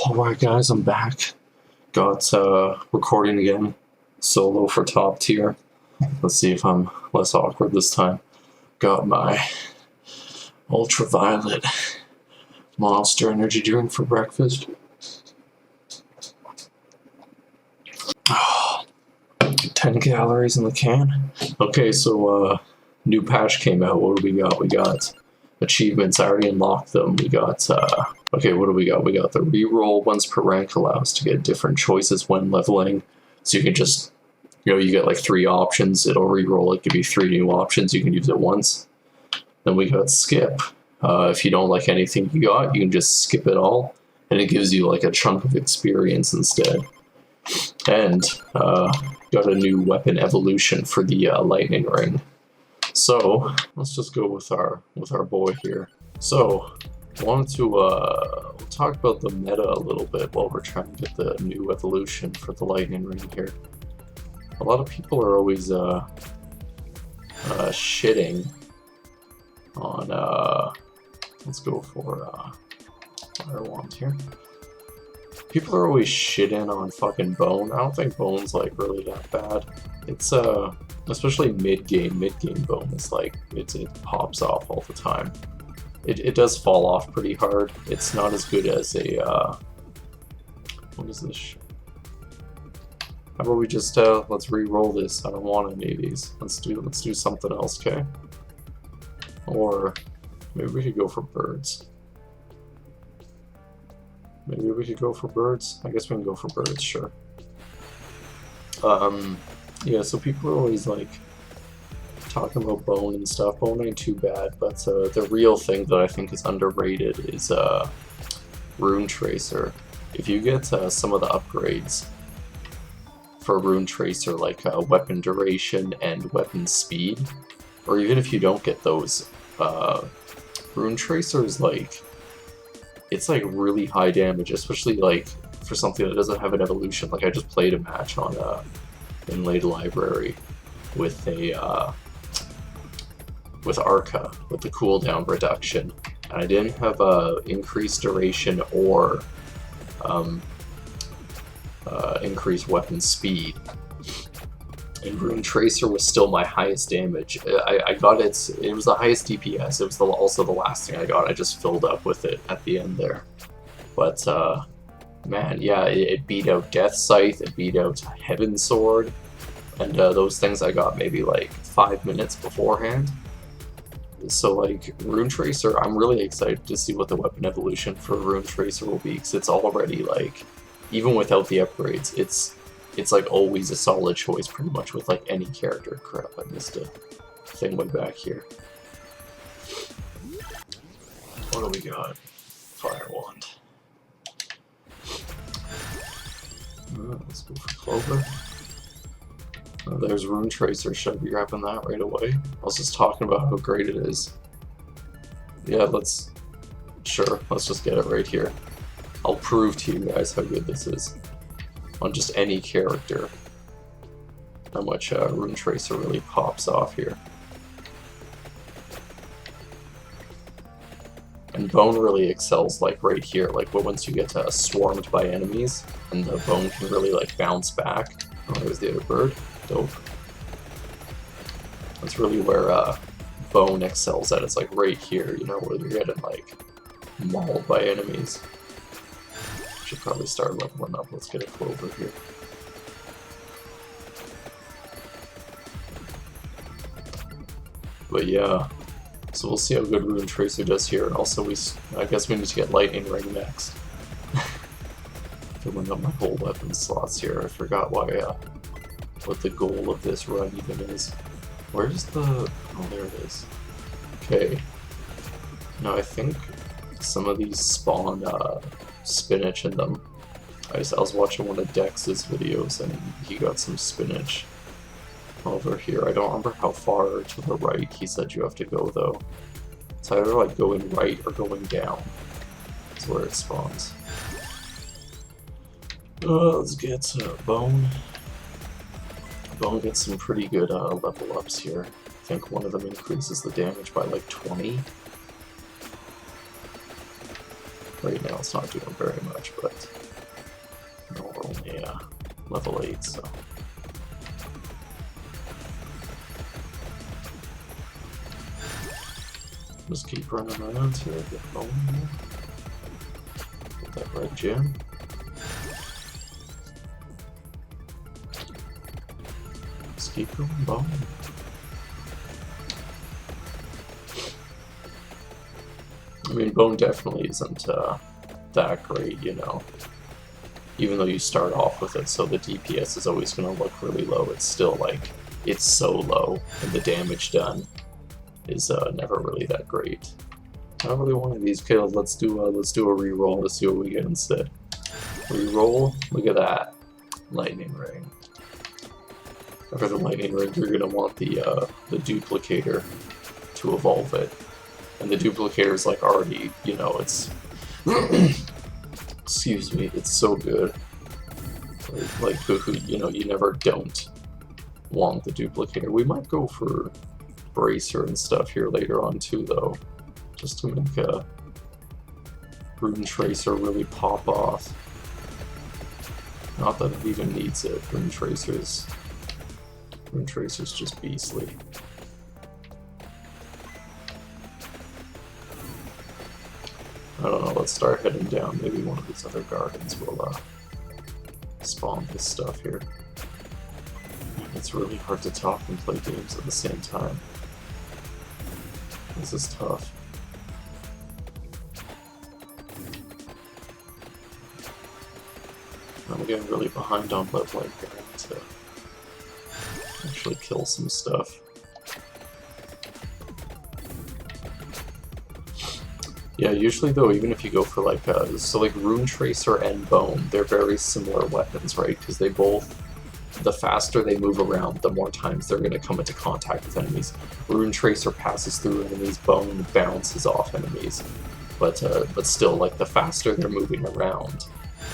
Alright guys, I'm back. Got recording again. Solo for top tier. Let's see if I'm less awkward this time. Got my ultraviolet Monster energy drink for breakfast. 10 calories in the can. Okay, so new patch came out. What do we got? We got achievements. I already unlocked them. We got okay, what do we got? We got the reroll once per rank allows to get different choices when leveling. So you can just, you get like 3 options. It'll reroll. It give you 3 new options. You can use it once. Then we got skip. If you don't like anything you got, you can just skip it all, and it gives you like a chunk of experience instead. And got a new weapon evolution for the lightning ring. So let's just go with our boy here. So I wanted to talk about the meta a little bit while we're trying to get the new evolution for the lightning ring here. A lot of people are always shitting on let's go for what I want here. People are always shitting on fucking Bone. I don't think Bone's like really that bad. It's especially mid-game Bone is like it pops off all the time. It does fall off pretty hard. It's not as good as a what is this? How about we just let's re-roll this? I don't want any of these. Let's do something else, okay? Or maybe we could go for birds. Maybe we could go for birds. I guess we can go for birds, sure. Yeah, so people are always like talking about Bone and stuff. Bone ain't too bad, but the real thing that I think is underrated is Rune Tracer. If you get some of the upgrades for Rune Tracer, like weapon duration and weapon speed, or even if you don't get those, Rune Tracer is like, it's like really high damage, especially like for something that doesn't have an evolution. Like I just played a match on Inlaid Library with a with Arca with the cooldown reduction, and I didn't have increased duration or increased weapon speed. And Rune Tracer was still my highest damage. I got it was the highest DPS. It was also the last thing I got. I just filled up with it at the end there. But man, yeah, it beat out Death Scythe, it beat out Heaven Sword, and those things I got maybe like 5 minutes beforehand. So like Rune Tracer, I'm really excited to see what the weapon evolution for Rune Tracer will be, because it's already like, even without the upgrades, it's like always a solid choice pretty much with like any character. Crap, I missed a thing way back here. What do we got? Fire Wand. Let's go for Clover. There's Rune Tracer, should I be grabbing that right away? I was just talking about how great it is. Yeah, let's just get it right here. I'll prove to you guys how good this is. On just any character, how much Rune Tracer really pops off here. And Bone really excels like right here, like once you get swarmed by enemies, and the Bone can really like bounce back. Oh, there's the other bird. Dope. That's really where Bone excels at. It's like right here, where you're getting like mauled by enemies. Should probably start leveling up. Let's get a Clover here. But yeah, so we'll see how good Rune Tracer does here, and also I guess we need to get Lightning Ring next. Filling up my whole weapon slots here. I forgot what the goal of this run even is. Where's the... oh, there it is. Okay. Now I think some of these spawn spinach in them. I was watching one of Dex's videos and he got some spinach over here. I don't remember how far to the right he said you have to go though. It's either like going right or going down. That's where it spawns. Let's get Bone. Bone gets some pretty good level ups here. think one of them increases the damage by like 20. Right now it's not doing very much, but no, we're only level 8, so. Just keep running around here, get bone here. Get that red gem. Just keep going bone. I mean, bone definitely isn't that great, you know. Even though you start off with it, so the DPS is always going to look really low, it's still like, it's so low, and the damage done is never really that great. Not really one of these kills. Let's do a reroll to see what we get instead. Reroll. Look at that, lightning ring. For the lightning ring, you're gonna want the duplicator to evolve it, and the duplicator is like already, you know, it's excuse me, it's so good. Like you know, you never don't want the duplicator. We might go for bracer and stuff here later on too, though, just to make a rune tracer really pop off. Not that it even needs it. Rune tracer's just beastly. I don't know, let's start heading down. Maybe one of these other gardens will spawn this stuff here. It's really hard to talk and play games at the same time. This is tough. I'm getting really behind on leveling here. I need to actually kill some stuff. Yeah, usually though, even if you go for like so like Rune Tracer and Bone, they're very similar weapons, right? Because they both, the faster they move around, the more times they're going to come into contact with enemies. Rune Tracer passes through enemies, Bone bounces off enemies. But still, like, the faster they're moving around,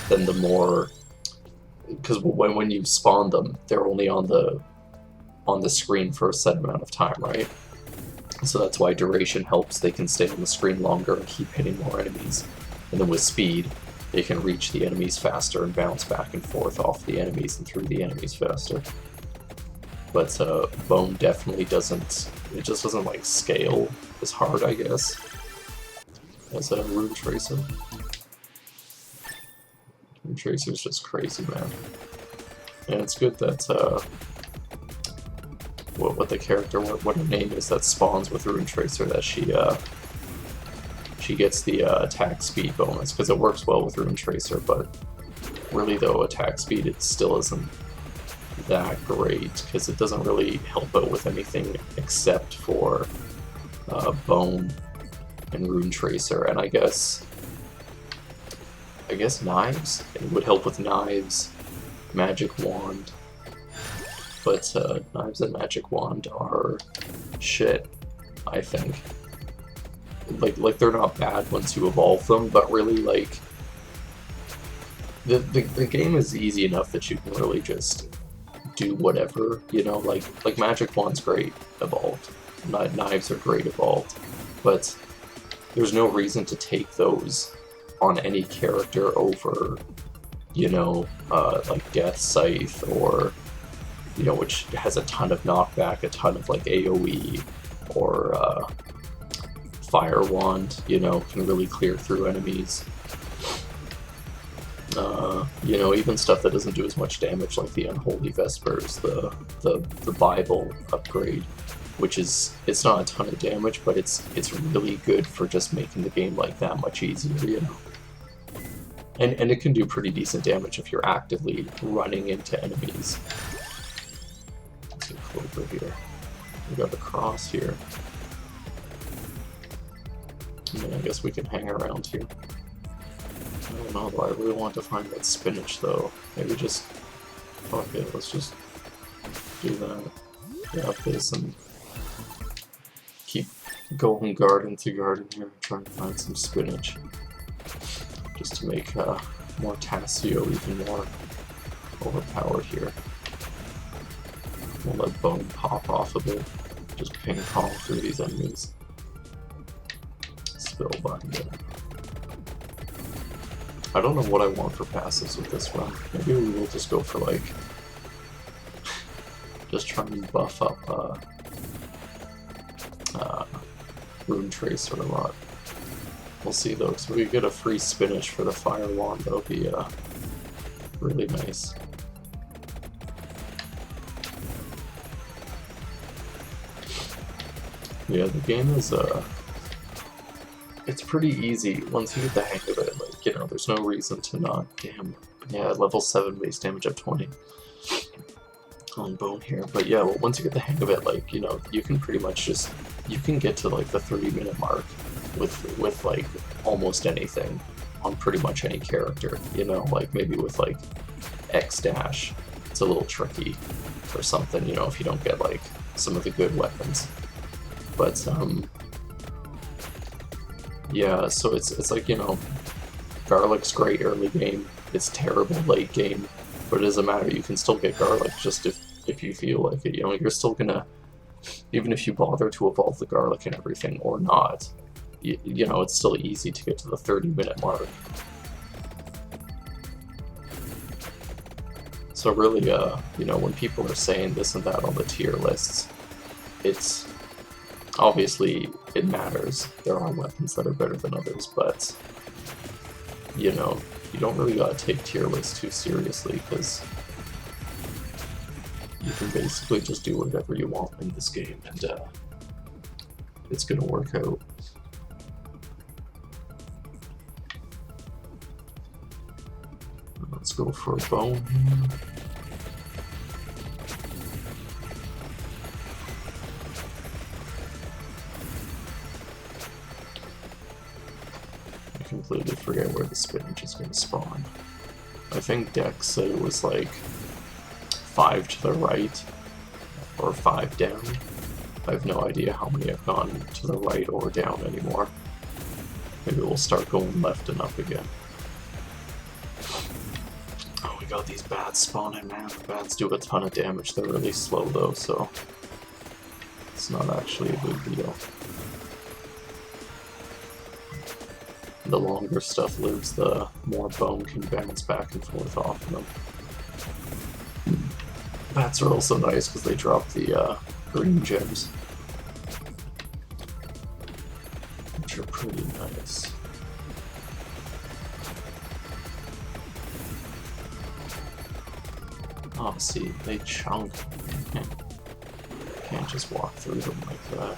then the more... Because when you spawn them, they're only on the screen for a set amount of time, right? So that's why duration helps. They can stay on the screen longer and keep hitting more enemies. And then with speed, they can reach the enemies faster and bounce back and forth off the enemies and through the enemies faster. But Bone definitely doesn't, it just doesn't like scale as hard, I guess, as a Rune Tracer. Rune Tracer's just crazy, man. And it's good that what the character, what her name is that spawns with Rune Tracer, that she gets the attack speed bonus, because it works well with Rune Tracer, but really though, attack speed, it still isn't that great, because it doesn't really help out with anything except for Bone and Rune Tracer, and I guess knives? It would help with knives, magic wand, but knives and magic wand are shit, I think. Like they're not bad once you evolve them, but really, like, the game is easy enough that you can really just do whatever, you know, like magic wand's great evolved, knives are great evolved, but there's no reason to take those on any character over, you know, like Death Scythe, or, you know, which has a ton of knockback, a ton of like AoE, or Fire Wand, you know, can really clear through enemies. You know, even stuff that doesn't do as much damage, like the Unholy Vespers, the Bible upgrade, which is, it's not a ton of damage, but it's really good for just making the game like that much easier, you know. And it can do pretty decent damage if you're actively running into enemies. Let's get Clover here. We got the cross here. And then I guess we can hang around here. I don't know, though. I really want to find that spinach, though. Maybe just... fuck it, let's just do that. Grab this and keep going garden to garden here, trying to find some spinach. Just to make more Tassio even more overpowered here. We'll let Bone pop off a bit. Just ping pong through these enemies. Spellbinder. I don't know what I want for passives with this run. Maybe we will just go for like... just try and buff up Rune Tracer a lot. We'll see though, because we get a free spinach for the Fire Wand. That'll be really nice. Yeah, the game is it's pretty easy once you get the hang of it. Like, you know, there's no reason to not. Damn. Yeah, level 7 base damage at 20 on bone here. But yeah, well, once you get the hang of it, like, you know, you can pretty much just, you can get to like the 30-minute mark with like almost anything on pretty much any character. You know, like maybe with like X dash, it's a little tricky or something. You know, if you don't get like some of the good weapons. But yeah, so it's like, you know, Garlic's great early game, it's terrible late game, but it doesn't matter, you can still get Garlic just if you feel like it, you know, you're still gonna, even if you bother to evolve the Garlic and everything or not, you know, it's still easy to get to the 30-minute mark. So really, you know, when people are saying this and that on the tier lists, it's, obviously, it matters. There are weapons that are better than others, but, you know, you don't really gotta take tier lists too seriously, because you can basically just do whatever you want in this game, and it's gonna work out. Let's go for a bone here. Completely forget where the spinach is going to spawn. I think Dex said it was like 5 to the right or 5 down. I have no idea how many have gone to the right or down anymore. Maybe we'll start going left and up again. Oh, we got these bats spawning, man. The bats do a ton of damage. They're really slow though, so it's not actually a big deal. The longer stuff lives, the more bone can bounce back and forth off of them. Bats are also nice because they drop the green gems, which are pretty nice. Oh, see, they chunk. Can't just walk through them like that.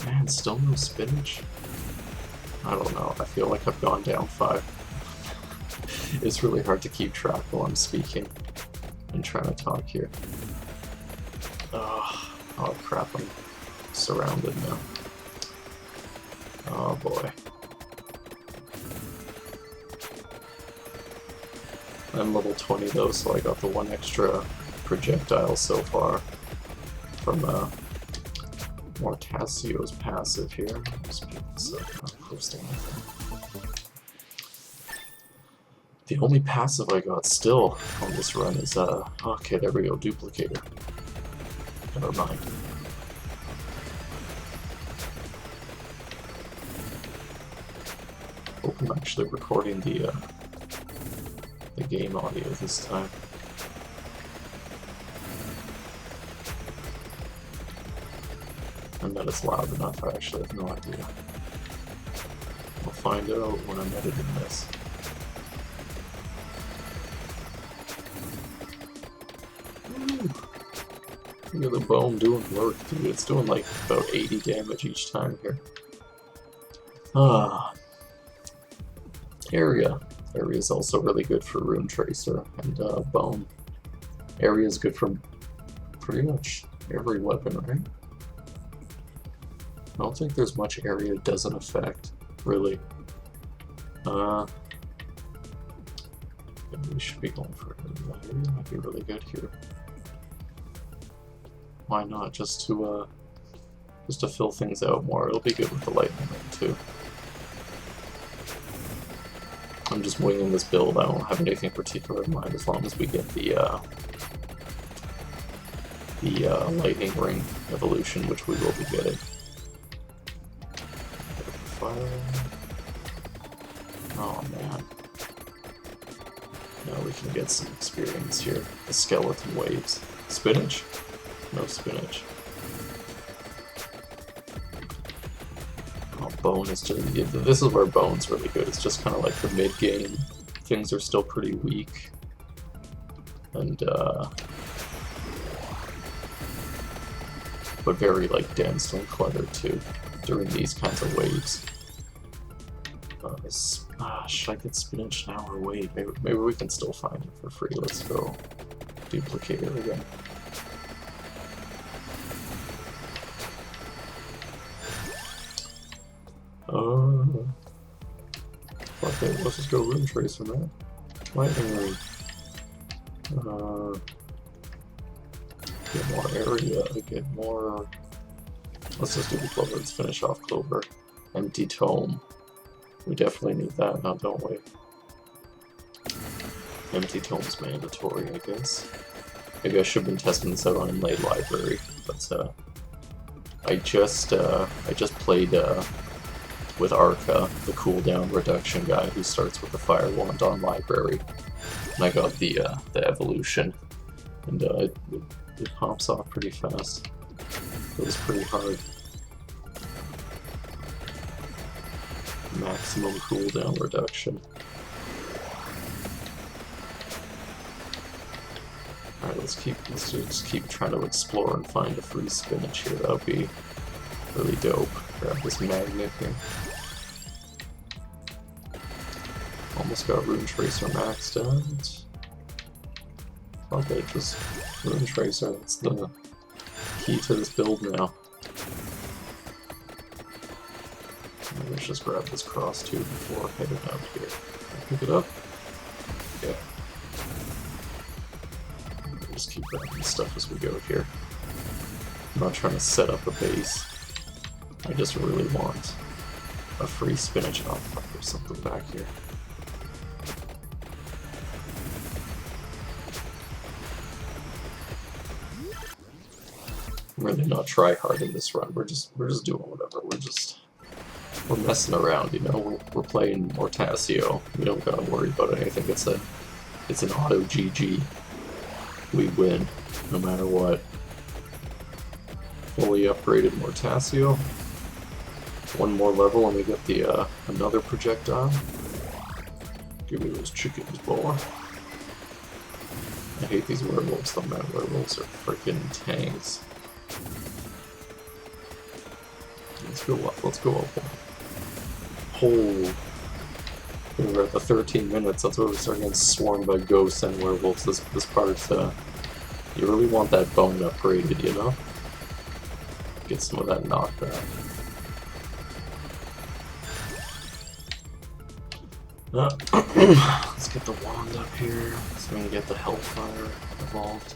Man, still no spinach? I don't know, I feel like I've gone down 5. It's really hard to keep track while I'm speaking and trying to talk here. Oh crap, I'm surrounded now. Oh boy. I'm level 20 though, so I got the 1 extra projectile so far from Mortasio's passive here. Just pick this up, not posting anything. The only passive I got still on this run is, okay, there we go, Duplicator. Never mind. Hope I'm actually recording the game audio this time. And that it's loud enough, I actually have no idea. We'll find out when I'm editing this. Ooh. Look at the bone doing work, dude. It's doing like about 80 damage each time here. Area. Area is also really good for Rune Tracer and bone. Area is good for pretty much every weapon, right? I don't think there's much area it doesn't affect, really. Maybe we should be going for area. Area might be really good here. Why not? Just to fill things out more. It'll be good with the lightning ring too. I'm just winging this build. I don't have anything particular in mind as long as we get the lightning ring evolution, which we will be getting. Fire. Oh man. Now we can get some experience here. The skeleton waves. Spinach? No spinach. Oh, bone is just... This is where bone's really good. It's just kind of like the mid-game. Things are still pretty weak. And, but very, like, dense and cluttered, too, during these kinds of waves. Should I get spinach now or wait? Maybe we can still find it for free. Let's go duplicate it again. Okay, let's just go room trace on that. Lightning ring. Get more area, get more... Let's just do the clover, let's finish off clover. Empty tome. We definitely need that now, don't we? Empty tome's mandatory, I guess. Maybe I should have been testing this out on Inlaid Library, but I just played with Arca, the cooldown reduction guy who starts with the fire wand on library, and I got the evolution, and it pops off pretty fast. It was pretty hard. Maximum cooldown reduction. Alright, let's just keep trying to explore and find a free spinach here. That would be really dope. Grab this magnet here. Almost got Rune Tracer maxed out. Okay, just Rune Tracer, that's the key to this build now. Let's just grab this cross tube before heading out here. Pick it up. Yeah. Just keep grabbing stuff as we go here. I'm not trying to set up a base. I just really want a free spinach. Oh fuck, there's something back here. I'm really not try hard in this run. We're just doing whatever. We're messing around, you know. We're playing Mortasio. We don't gotta worry about anything. It's an auto GG. We win no matter what. Fully upgraded Mortasio. One more level and we get the another projectile. Give me those chickens, boy. I hate these werewolves though, man. Werewolves are freaking tanks. Let's go up, let's go up. Oh, we're at the 13 minutes, that's where we start getting swarmed by ghosts and werewolves. This part, you really want that bone upgraded, you know? Get some of that knockback. Let's get the wand up here, so we can get the Hellfire evolved.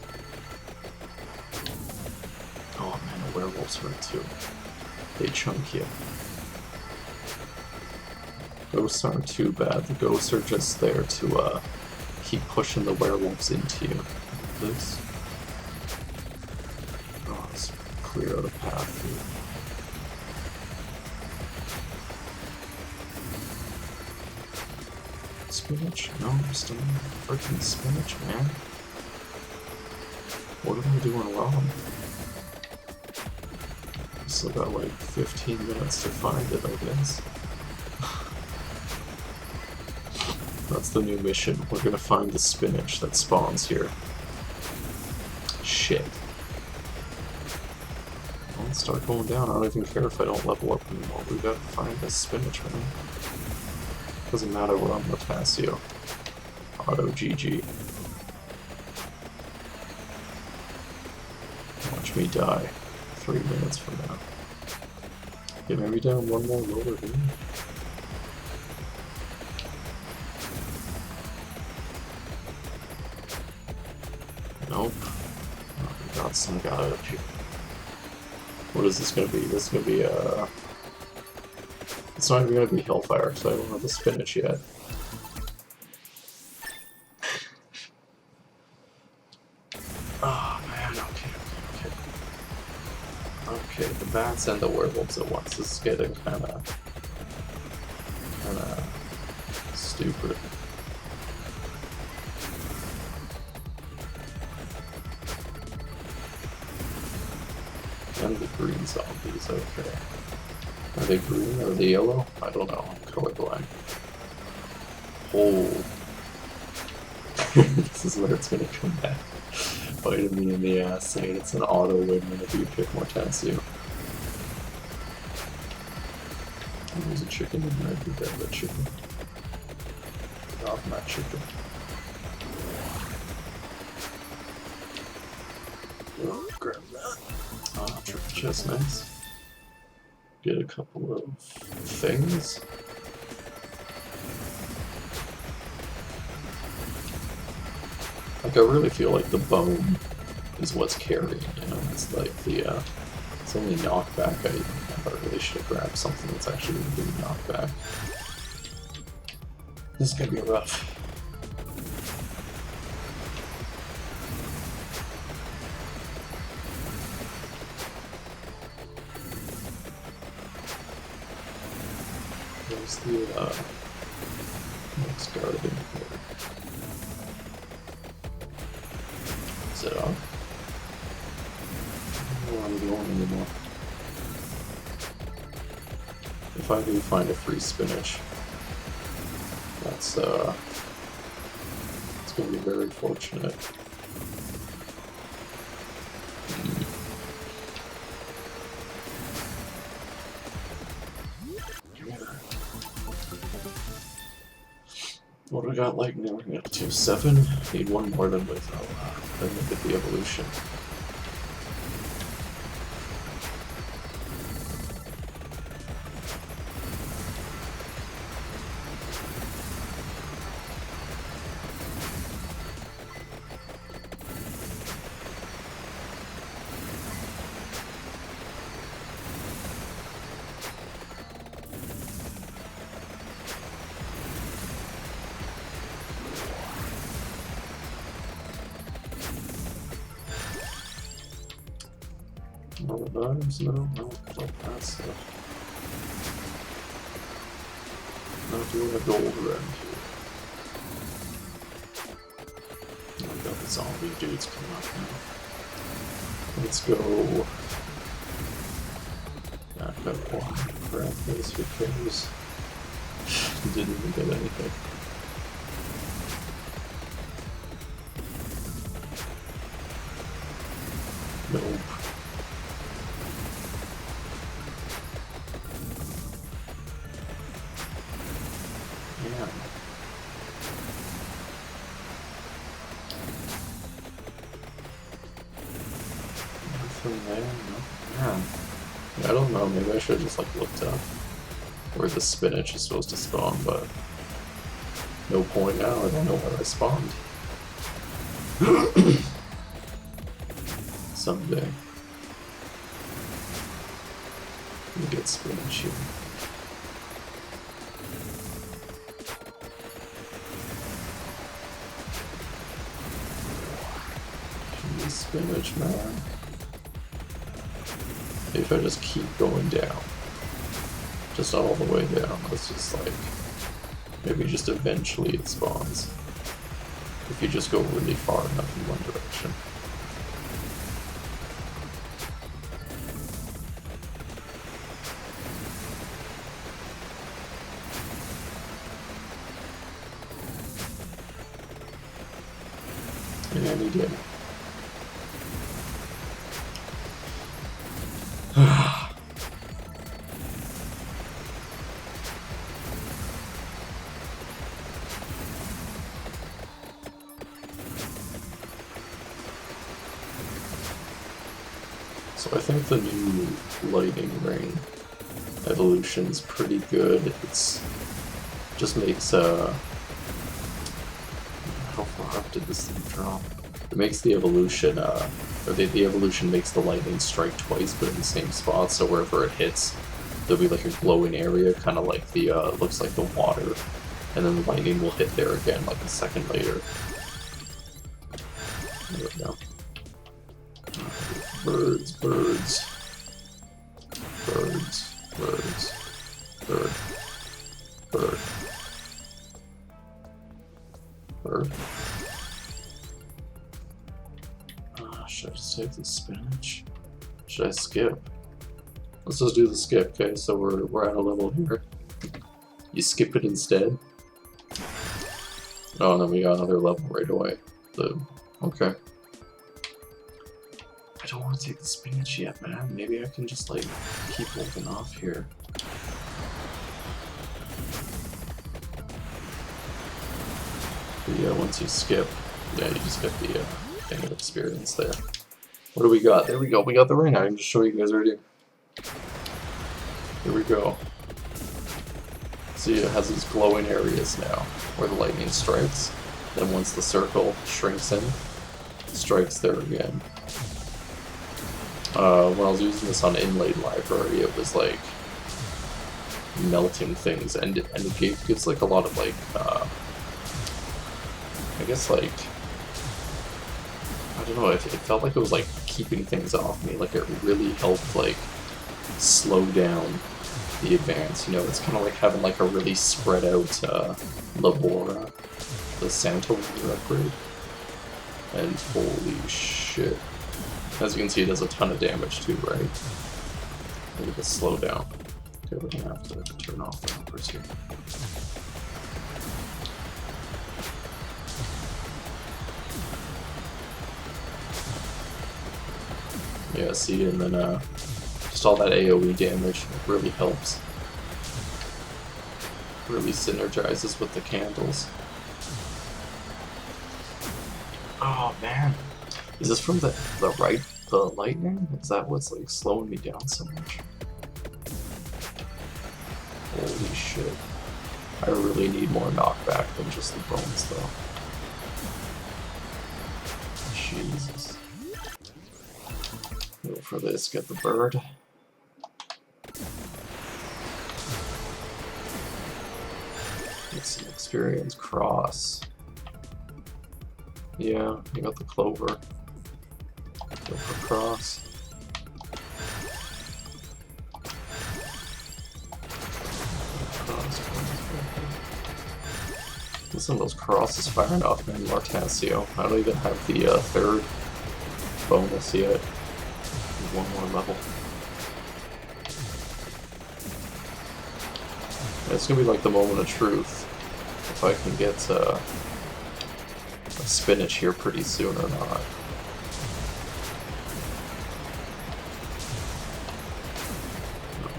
Oh man, the werewolves hurt too. They chunk you. Ghosts aren't too bad. The ghosts are just there to keep pushing the werewolves into you. This. Oh, let's clear out a path here. Spinach? No, I'm still freaking spinach, man. What am I doing wrong? Still got like 15 minutes to find it, I guess. That's the new mission. We're gonna find the spinach that spawns here. Shit. Well, let's start going down. I don't even care if I don't level up anymore. We gotta find this spinach, man. Doesn't matter what I'm Mortasio. Auto GG. Watch me die 3 minutes from now. Okay, maybe down one more roller here. Nope. Oh, we got some guy up here. What is this gonna be? This is gonna be it's not even gonna be Hellfire, because I don't have the spinach yet. Oh man, okay. Okay, the bats and the werewolves at once. This is getting kinda stupid. And the green zombies, okay. Are they green or are they yellow? I don't know, I'm colorblind. Oh. This is where it's gonna come back. Biting me in the ass saying it's an auto win whenever you pick Mortensio. Oh, there's a chicken in there, I grab that chicken. Get off my chicken. Oh, grab that. Triple chest, nice. Get a couple of things. Like, I really feel like the bone is what's carrying, you know? It's like the, it's only knockback I really should have grabbed something that's actually going to give me knockback. This is going to be rough. Where's the, next guard in here? Is it off? I don't know where I'm going anymore. If I do find a free spinach, that's it's gonna be very fortunate. What do we got? Lightning, we're up to 7. Need one more than with then we get the evolution. No knives, no, like that stuff. Not doing a gold run here. Oh, we got the zombie dudes coming up now. Let's go. Back up one. Grab this because didn't even get anything. Nope. Yeah, I don't know, maybe I should have just like looked up where the spinach is supposed to spawn, but no point now, I don't know where I spawned. Someday. We get spinach here. Spinach, man. If I just keep going down, just all the way down, it's just like, maybe just eventually it spawns. If you just go really far enough in one direction. And he did. So I think the new lightning rain evolution is pretty good. It's just makes how far up did this thing drop? It makes the evolution or the evolution makes the lightning strike twice but in the same spot, so wherever it hits there'll be like a glowing area, kind of like the looks like the water, and then the lightning will hit there again like a second later. There we go. Birds, birds. Birds, birds. Bird. Bird. Bird. Should I just take the spinach? Should I skip? Let's just do the skip, okay? So we're at a level here. You skip it instead. Oh, and then we got another level right away. Okay. I don't want to take the spinach yet, man. Maybe I can just like keep holding off here. But yeah, once you skip, yeah, you just get the thing of experience there. What do we got? There we go. We got the ring. I can just show you guys right here. Here we go. See, it has these glowing areas now where the lightning strikes. Then once the circle shrinks in, it strikes there again. When I was using this on Inlaid Library, it was like melting things, and it gives like a lot of like, I guess like, I don't know, it felt like it was like keeping things off me, like it really helped like slow down the advance, you know. It's kind of like having like a really spread out Labora, the Santa upgrade, and holy shit. As you can see, it does a ton of damage too, right? Look at the slowdown. Okay, we're gonna have to turn off the numbers here. Yeah, see, and then just all that AoE damage really helps. Really synergizes with the candles. Oh man. Is this from the lightning? Is that what's like slowing me down so much? Holy shit. I really need more knockback than just the bones though. Jesus. Go for this, get the bird. Get some experience. Cross. Yeah, you got the clover. Go for cross. Listen to those crosses firing off me in Martasio. I don't even have the third bonus yet. One more level. It's gonna be like the moment of truth. If I can get a spinach here pretty soon or not.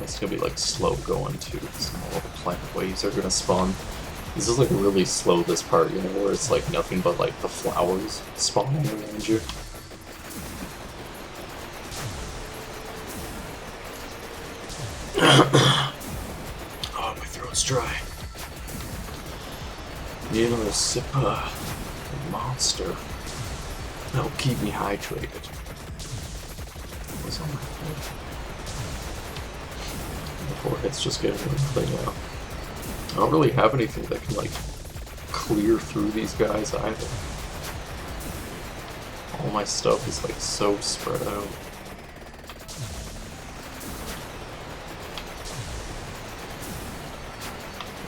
It's gonna be like slow going too. Some all the plant waves are gonna spawn. This is like really slow, this part, you know, where it's like nothing but like the flowers spawning around you. Oh, my throat's dry. Need another sip of Monster. That'll keep me hydrated. What's on my forehead? My forehead's just getting really clean now. I don't really have anything that can like clear through these guys either. All my stuff is like so spread out.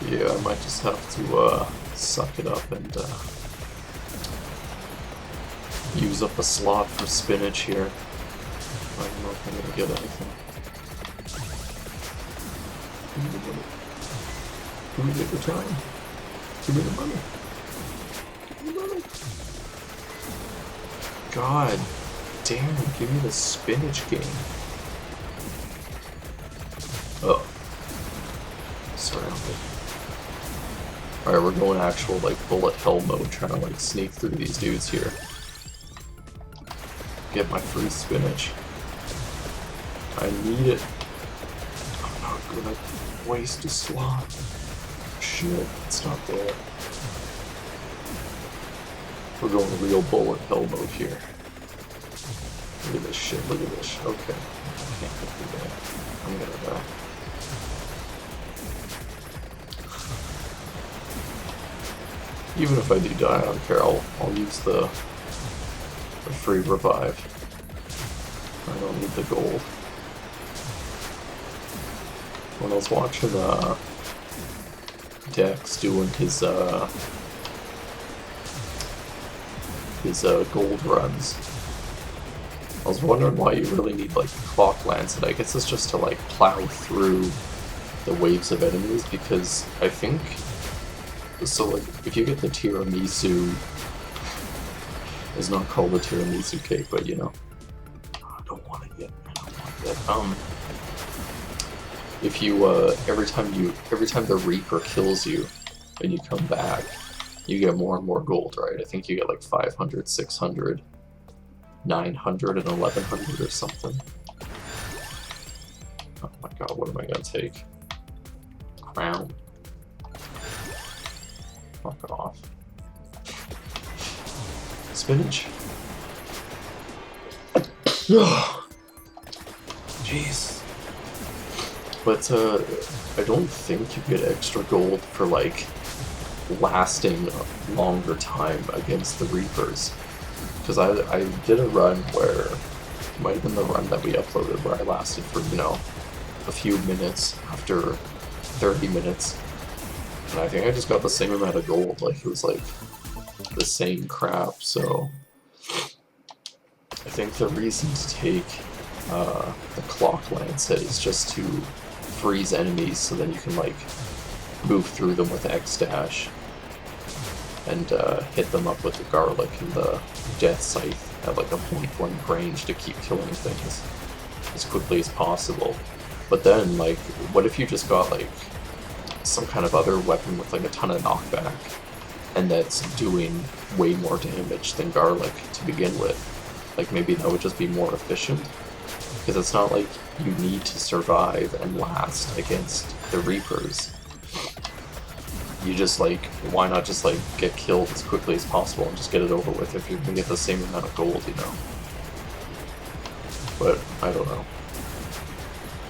Yeah, I might just have to suck it up and use up a slot for spinach here. I don't know if I'm gonna get anything. Give me the time. Give me the money. Give me the money. God damn, give me the spinach game. Oh. Surrounded. Alright, we're going actual like bullet hell mode, trying to like sneak through these dudes here. Get my free spinach. I need it. I'm not gonna waste a slot. Shit, it's not there. We're going real bullet hell mode here. Look at this shit, look at this. Okay. I can't get through that. I'm gonna die. Even if I do die, I don't care. I'll use the free revive. I don't need the gold. When I was watching Dex doing his gold runs, I was wondering why you really need like clock lance, and I guess it's just to like plow through the waves of enemies, because I think so like if you get the tiramisu, it's not called the tiramisu cake, but you know, I don't want it yet. If you every time the Reaper kills you and you come back, you get more and more gold, right? I think you get like 500, 600, 900, and 1100 or something. Oh my god, what am I gonna take? Crown. Fuck off. Spinach. Jeez. But I don't think you get extra gold for like lasting a longer time against the Reapers. Because I did a run where, it might have been the run that we uploaded, where I lasted for, you know, a few minutes after 30 minutes. And I think I just got the same amount of gold, like it was like the same crap, so I think the reason to take the clock lancet is just to freeze enemies, so then you can like move through them with X dash and hit them up with the garlic and the death scythe at like a point-blank range to keep killing things as quickly as possible. But then, like, what if you just got like some kind of other weapon with like a ton of knockback, and that's doing way more damage than garlic to begin with? Like, maybe that would just be more efficient, because it's not like you need to survive and last against the Reapers. You just like, why not just like get killed as quickly as possible and just get it over with if you can get the same amount of gold, you know? But I don't know.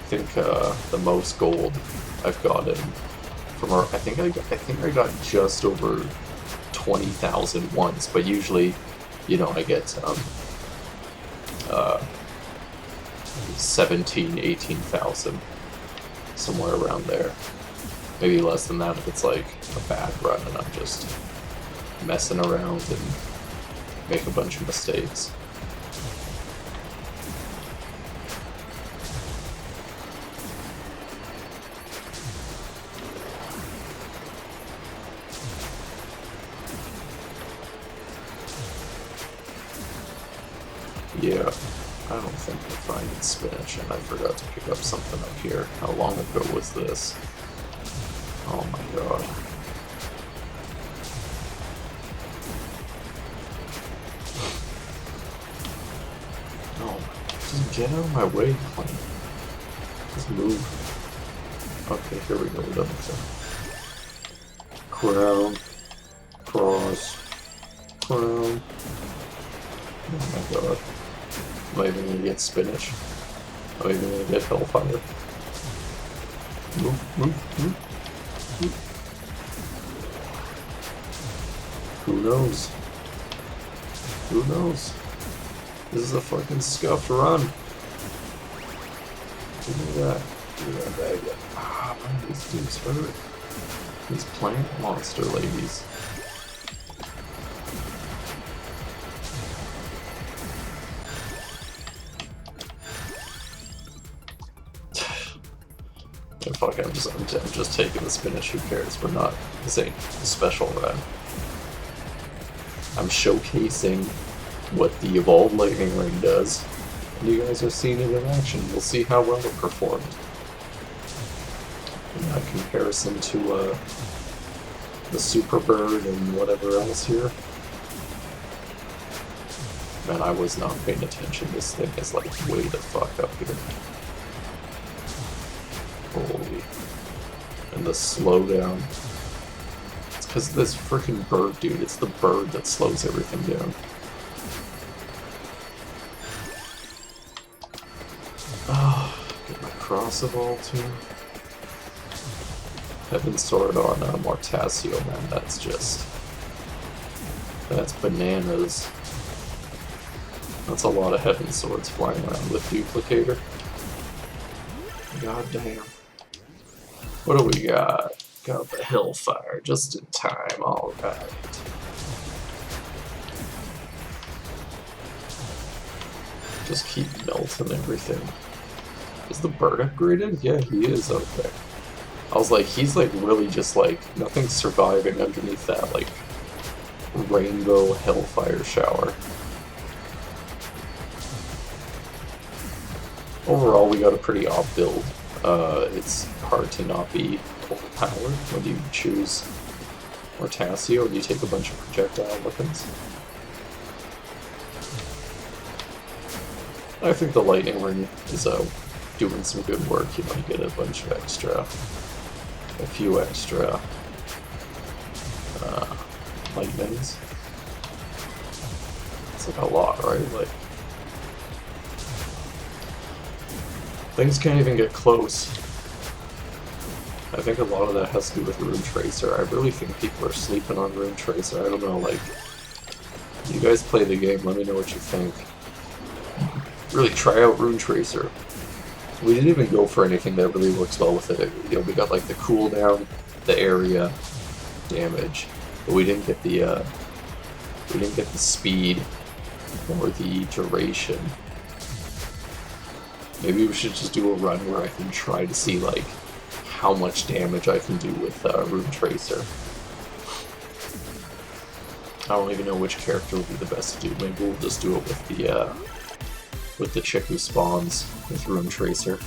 I think the most gold I've gotten from our, I think I got just over 20,000 once, but usually, you know, I get 17, 18,000, somewhere around there. Maybe less than that if it's like a bad run and I'm just messing around and make a bunch of mistakes. Yeah, I don't think we're finding spinach, and I forgot to pick up something up here. How long ago was this? Oh my god. No, just get out of my way, plane. Just move. Okay, here we go, we're done with that. Crown. Cross. Crown. Oh my god. I'm not even gonna get spinach. I'm not even gonna get hellfire. Move, move, move. Who knows? Who knows? This is a fucking scuffed run. Give me that. Give me that bag. Ah, man, these dudes hurt. These plant monster ladies. Fuck, I'm just taking the spinach, who cares? We're not, this ain't a special run. I'm showcasing what the Evolved Lightning Ring does, and you guys are seeing it in action. We'll see how well it performed. In that comparison to the Super Bird and whatever else here. Man, I was not paying attention. This thing is like way the fuck up here. Holy. And the slowdown. It's because of this freaking bird, dude. It's the bird that slows everything down. Oh, get my cross of all too. Heaven Sword on Mortasio, man. That's just... that's bananas. That's a lot of heaven swords flying around with duplicator. God damn. What do we got? Got the Hellfire just in time, alright. Just keep melting everything. Is the bird upgraded? Yeah, he is, okay. I was like, he's like really just like, nothing's surviving underneath that like rainbow Hellfire shower. Overall, we got a pretty off build. It's hard to not be overpowered when you choose Mortasio and you take a bunch of projectile weapons. I think the lightning ring is doing some good work. You know, you get a bunch of a few extra lightnings. It's like a lot, right? Like, things can't even get close. I think a lot of that has to do with Rune Tracer. I really think people are sleeping on Rune Tracer. I don't know, like, you guys play the game, let me know what you think. Really try out Rune Tracer. We didn't even go for anything that really works well with it. You know, we got like the cooldown, the area, damage, but we didn't get the speed or the duration. Maybe we should just do a run where I can try to see like how much damage I can do with Rune Tracer. I don't even know which character would be the best to do. Maybe we'll just do it with the chick who spawns with Rune Tracer.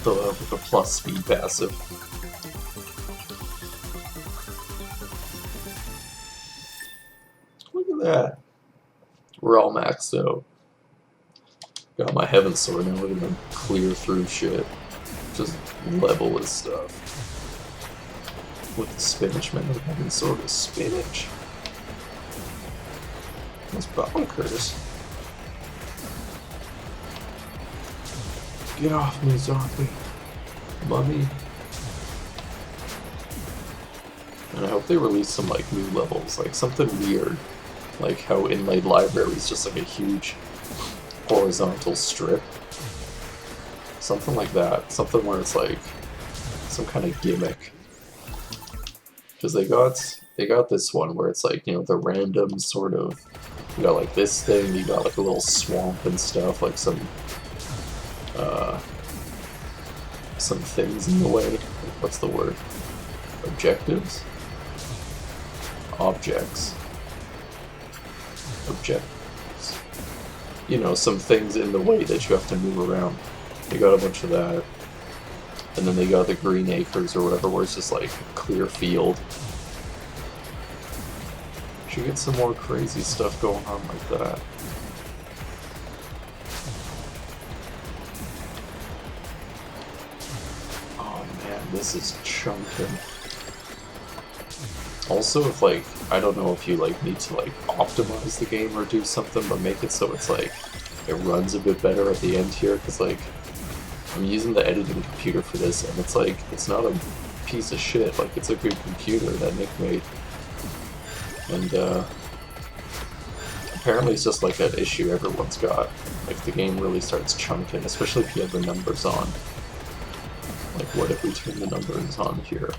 With the plus speed passive. Look at that. We're all maxed out. Got my Heaven Sword now, we're gonna clear through shit. Just level this stuff. With the spinach, man, the Heaven Sword is spinach. That's bonkers. Get off me, zombie. Mummy. And I hope they release some like new levels, like something weird. Like how Inlaid Library is just like a huge horizontal strip. Something like that. Something where it's like some kind of gimmick. Because they got this one where it's like, you know, the random sort of, you got like this thing, you got like a little swamp and stuff, like some things in the way. What's the word? Objectives? Objects. Objectives. You know, some things in the way that you have to move around. They got a bunch of that. And then they got the Green Acres or whatever, where it's just like a clear field. Should get some more crazy stuff going on like that. Oh man, this is chunking. Also, if like, I don't know if you like need to like optimize the game or do something, but make it so it's like, it runs a bit better at the end here, because like, I'm using the editing computer for this, and it's like, it's not a piece of shit, like it's a good computer that Nick made. And apparently it's just like that issue everyone's got. Like the game really starts chunking, especially if you have the numbers on. Like what if we turn the numbers on here?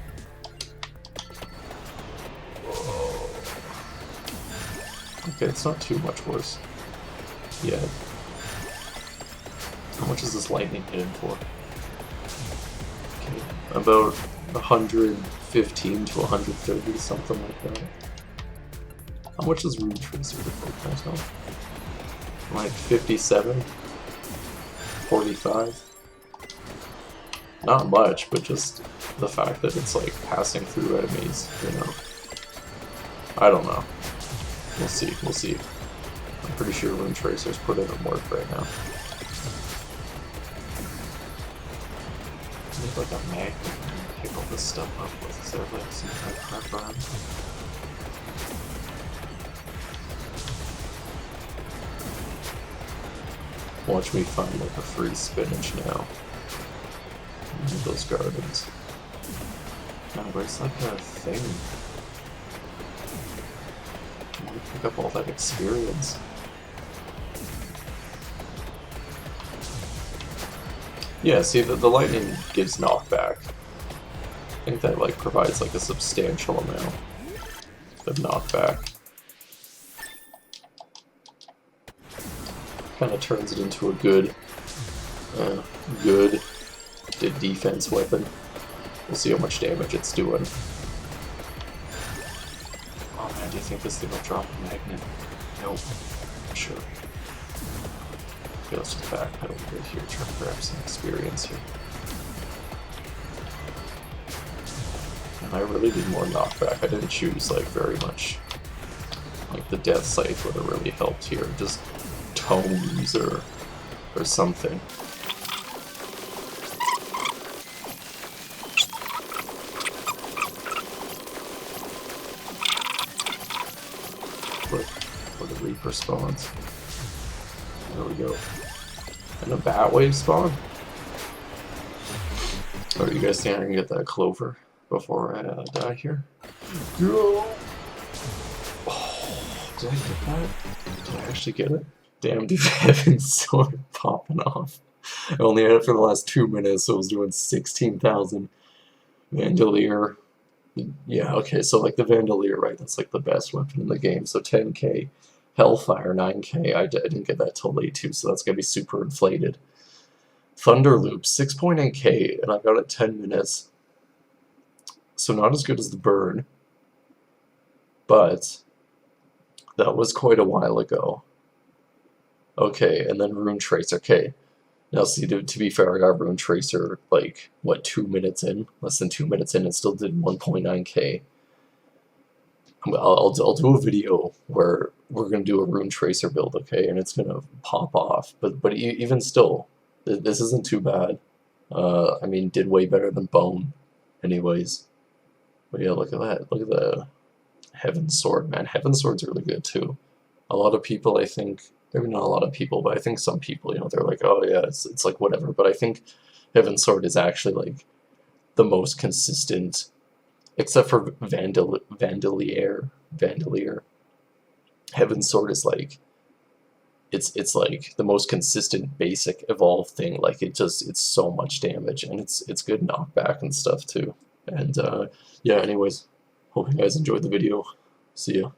Whoa. Okay, it's not too much worse yet. How much is this lightning hitting for? Okay, about 115 to 130, something like that. How much does Rune Tracer can I tell? Like 57? 45? Not much, but just the fact that it's like passing through enemies, you know. I don't know. We'll see, we'll see. I'm pretty sure Rune Tracer's put in work right now. There's like a magnet and pick all this stuff up with. Is there like some kind of crap around? Watch me find like a free spinach now. In those gardens. No, but it's like a thing. rack up all that experience. Yeah, see, the lightning gives knockback. I think that like provides like a substantial amount of knockback. Kind of turns it into a good defense weapon. We'll see how much damage it's doing. Oh man, do you think this thing will drop a magnet? Nope. Sure. Okay, let's just backpedal a bit here, try to grab some experience here. And I really need more knockback. I didn't choose like very much. Like the death scythe would have really helped here. Just tomes or something. Where the Reaper spawns. There we go. And a bat wave spawn? Or you guys think I can get that clover before I die here? Go! Oh, did I get that? Did I actually get it? Damn, dude, Heaven's Sword popping off. I only had it for the last 2 minutes, so I was doing 16,000 Vandalier. Yeah, okay, so like the Vandalier, right, that's like the best weapon in the game, so 10k. Hellfire, 9k, I didn't get that till late too, so that's gonna be super inflated. Thunderloop, 6.8k, and I got it 10 minutes. So not as good as the Burn, but that was quite a while ago. Okay, and then Rune Tracer, okay. Now see, to be fair, I got Rune Tracer, like, what, 2 minutes in? Less than 2 minutes in, and still did 1.9k. I'll do a video where we're going to do a Rune Tracer build, okay, and it's going to pop off. But even still, this isn't too bad. I mean, did way better than Bone, anyways. But yeah, look at that. Look at the Heaven's Sword, man. Heaven's Sword's really good, too. A lot of people, I think, maybe not a lot of people, but I think some people, you know, they're like, oh yeah, it's like whatever. But I think Heaven's Sword is actually, like, the most consistent, except for Vandalier. Heaven's Sword is like, it's like the most consistent basic evolve thing. Like it's so much damage, and it's good knockback and stuff too. And yeah, anyways, hope you guys enjoyed the video. See ya.